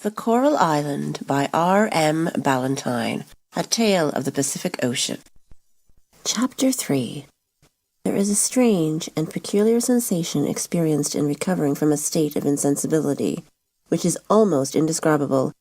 The Coral Island by R. M. Ballantyne, A Tale of the Pacific Ocean. Chapter 3. There is a strange and peculiar sensation experienced in recovering from a state of insensibility, which is almost indescribable,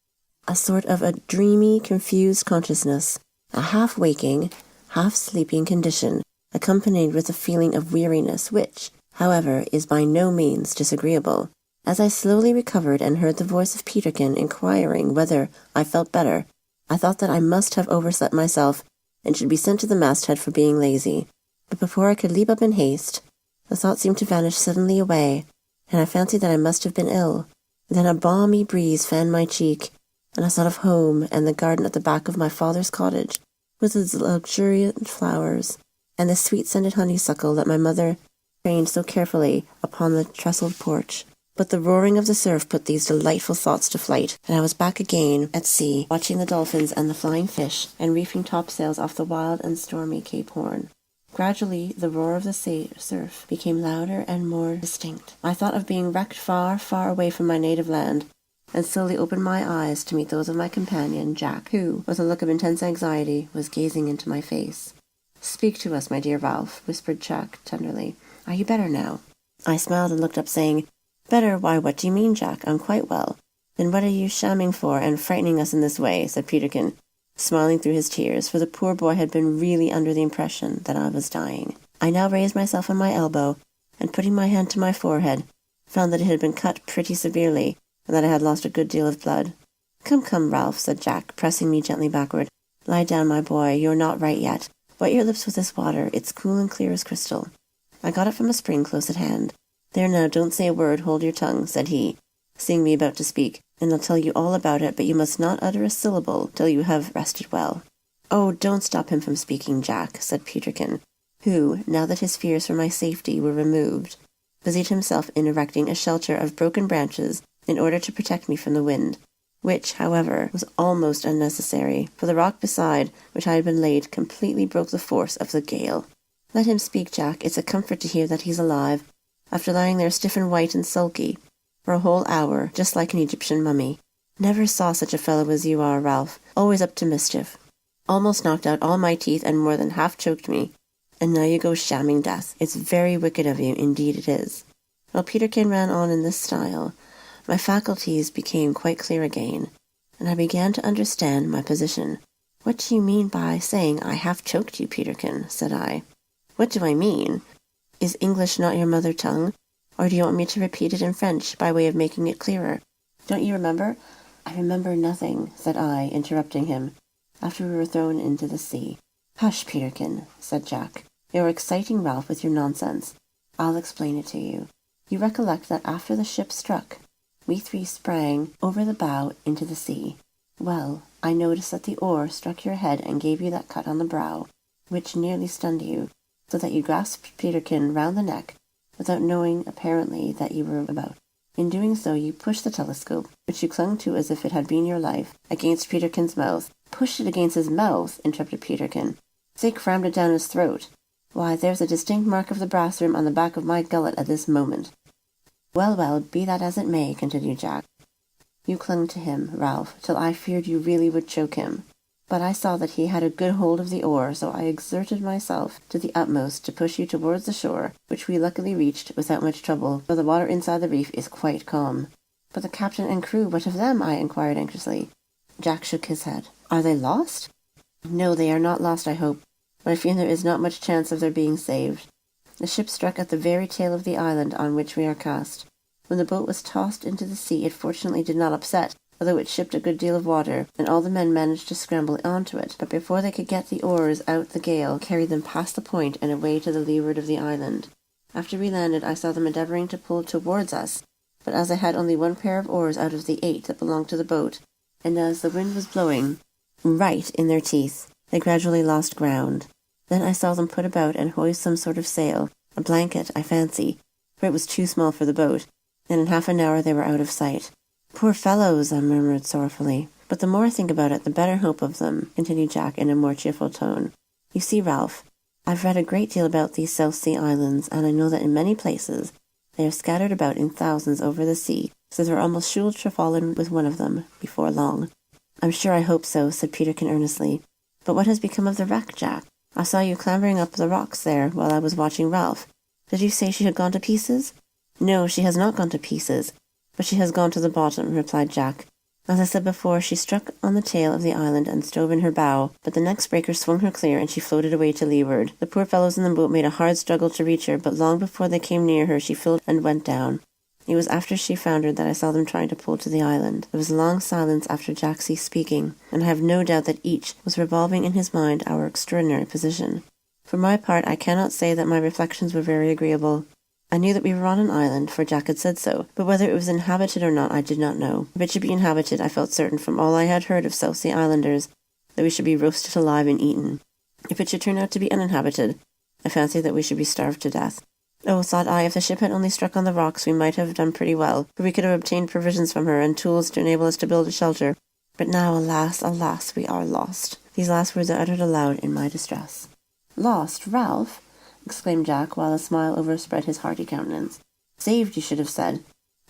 a sort of a dreamy, confused consciousness, a half-waking, half-sleeping condition, accompanied with a feeling of weariness which, however, is by no means disagreeable. As I slowly recovered and heard the voice of Peterkin inquiring whether I felt better, I thought that I must have overslept myself and should be sent to the masthead for being lazy. But before I could leap up in haste, the thought seemed to vanish suddenly away, and I fancied that I must have been ill. Then a balmy breeze fanned my cheek, and I thought of home and the garden at the back of my father's cottage, with its luxuriant flowers, and the sweet-scented honeysuckle that my mother trained so carefully upon the trestled porch. But the roaring of the surf put these delightful thoughts to flight, and I was back again at sea, watching the dolphins and the flying fish, and reefing topsails off the wild and stormy Cape Horn. Gradually, the roar of the surf became louder and more distinct. I thought of being wrecked far, far away from my native land, and slowly opened my eyes to meet those of my companion, Jack, who, with a look of intense anxiety, was gazing into my face. "Speak to us, my dear Ralph," whispered Jack tenderly. "Are you better now?" I smiled and looked up, saying, "Better? Why, what do you mean, Jack? I'm quite well." "Then what are you shamming for and frightening us in this way?" said Peterkin, smiling through his tears, for the poor boy had been really under the impression that I was dying. I now raised myself on my elbow, and putting my hand to my forehead, found that it had been cut pretty severely, and that I had lost a good deal of blood. "Come, come, Ralph," said Jack, pressing me gently backward. "Lie down, my boy, you're not right yet. Wet your lips with this water, it's cool and clear as crystal." I got it from a spring close at hand. "There now, don't say a word, hold your tongue," said he, seeing me about to speak, "and I'll tell you all about it, but you must not utter a syllable till you have rested well." "Oh, don't stop him from speaking, Jack," said Peterkin, who, now that his fears for my safety were removed, busied himself in erecting a shelter of broken branches in order to protect me from the wind, which, however, was almost unnecessary, for the rock beside which I had been laid completely broke the force of the gale. "Let him speak, Jack. It's a comfort to hear that he's alive, after lying there stiff and white and sulky for a whole hour, just like an Egyptian mummy. Never saw such a fellow as you are, Ralph, always up to mischief. Almost knocked out all my teeth and more than half choked me, and now you go shamming death. It's very wicked of you, indeed it is." While Peterkin ran on in this style, my faculties became quite clear again, and I began to understand my position. "What do you mean by saying I half choked you, Peterkin?" said I. "What do I mean? Is English not your mother tongue? Or do you want me to repeat it in French by way of making it clearer? Don't you remember?" "I remember nothing," said I, interrupting him, "after we were thrown into the sea." "Hush, Peterkin," said Jack. "You're exciting Ralph with your nonsense. I'll explain it to you. You recollect that after the ship struck, we three sprang over the bow into the sea. Well, I noticed that the oar struck your head and gave you that cut on the brow, which nearly stunned you, so that you grasped Peterkin round the neck, without knowing apparently that you were about. In doing so, you pushed the telescope, which you clung to as if it had been your life, against Peterkin's mouth." "Pushed it against his mouth?" interrupted Peterkin. "They crammed it down his throat. Why, there's a distinct mark of the brass rim on the back of my gullet at this moment." "Well, well, be that as it may," continued Jack. "You clung to him, Ralph, till I feared you really would choke him. But I saw that he had a good hold of the oar, so I exerted myself to the utmost to push you towards the shore, which we luckily reached without much trouble, though the water inside the reef is quite calm." "But the captain and crew, what of them?" I inquired anxiously. Jack shook his head. "Are they lost?" "No, they are not lost, I hope, but I fear there is not much chance of their being saved. The ship struck at the very tail of the island on which we are cast. When the boat was tossed into the sea, it fortunately did not upset, although it shipped a good deal of water, and all the men managed to scramble onto it, but before they could get the oars out the gale carried them past the point and away to the leeward of the island. After we landed, I saw them endeavouring to pull towards us, but as I had only one pair of oars out of the 8 that belonged to the boat, and as the wind was blowing right in their teeth, they gradually lost ground. Then I saw them put about and hoist some sort of sail, a blanket, I fancy, for it was too small for the boat, and in half an hour they were out of sight." "Poor fellows," I murmured sorrowfully. "But the more I think about it, the better hope of them," continued Jack in a more cheerful tone. "You see, Ralph, I've read a great deal about these South Sea Islands, and I know that in many places they are scattered about in thousands over the sea, so we're almost sure to fall in with one of them before long." "I'm sure I hope so," said Peterkin earnestly. "But what has become of the wreck, Jack? I saw you clambering up the rocks there while I was watching Ralph. Did you say she had gone to pieces?" "No, she has not gone to pieces, but she has gone to the bottom," replied Jack. "As I said before, she struck on the tail of the island and stove in her bow, but the next breaker swung her clear and she floated away to leeward. The poor fellows in the boat made a hard struggle to reach her, but long before they came near her she filled and went down. It was after she foundered that I saw them trying to pull to the island." There was a long silence after Jack ceased speaking, and I have no doubt that each was revolving in his mind our extraordinary position. For my part, I cannot say that my reflections were very agreeable. I knew that we were on an island, for Jack had said so, but whether it was inhabited or not I did not know. If it should be inhabited, I felt certain from all I had heard of South Sea Islanders that we should be roasted alive and eaten. If it should turn out to be uninhabited, I fancied that we should be starved to death. "Oh," thought I, "if the ship had only struck on the rocks we might have done pretty well, for we could have obtained provisions from her and tools to enable us to build a shelter. But now, alas, alas, we are lost." These last words I uttered aloud in my distress. "Lost, Ralph?" exclaimed Jack, while a smile overspread his hearty countenance. "Saved, you should have said.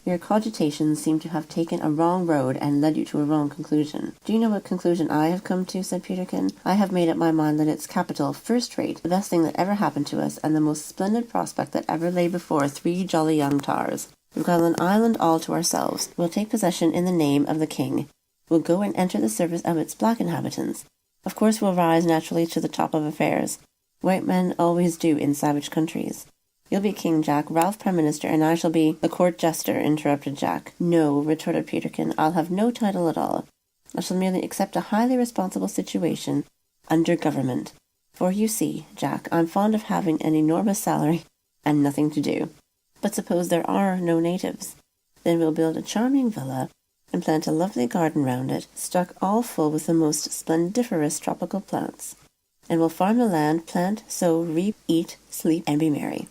Your cogitations seem to have taken a wrong road and led you to a wrong conclusion." "Do you know what conclusion I have come to?" said Peterkin. "I have made up my mind that it's capital, first-rate, the best thing that ever happened to us, and the most splendid prospect that ever lay before three jolly young tars. We've got an island all to ourselves. We'll take possession in the name of the king. We'll go and enter the service of its black inhabitants. Of course we'll rise naturally to the top of affairs. White men always do in savage countries." "You'll be king, Jack, Ralph prime minister, and I shall be—" "The court jester," interrupted Jack. "No," retorted Peterkin, "I'll have no title at all. I shall merely accept a highly responsible situation under government. For you see, Jack, I'm fond of having an enormous salary and nothing to do. But suppose there are no natives. Then we'll build a charming villa and plant a lovely garden round it, stuck all full with the most splendiferous tropical plants. And we'll farm the land, plant, sow, reap, eat, sleep, and be merry."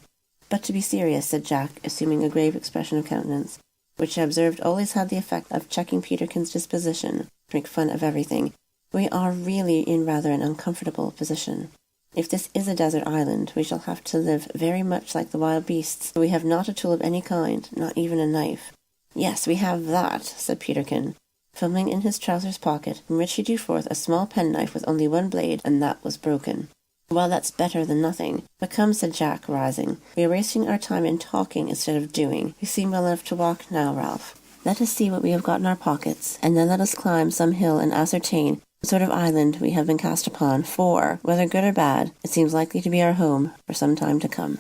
"But to be serious," said Jack, assuming a grave expression of countenance, which I observed always had the effect of checking Peterkin's disposition to make fun of everything, "we are really in rather an uncomfortable position. If this is a desert island, we shall have to live very much like the wild beasts, for we have not a tool of any kind, not even a knife." "Yes, we have that," said Peterkin, fumbling in his trousers pocket, from which he drew forth a small penknife with only one blade, and that was broken. "Well, that's better than nothing. But come," said Jack, rising. "We are wasting our time in talking instead of doing. You seem well enough to walk now, Ralph. Let us see what we have got in our pockets, and then let us climb some hill and ascertain what sort of island we have been cast upon, for, whether good or bad, it seems likely to be our home for some time to come."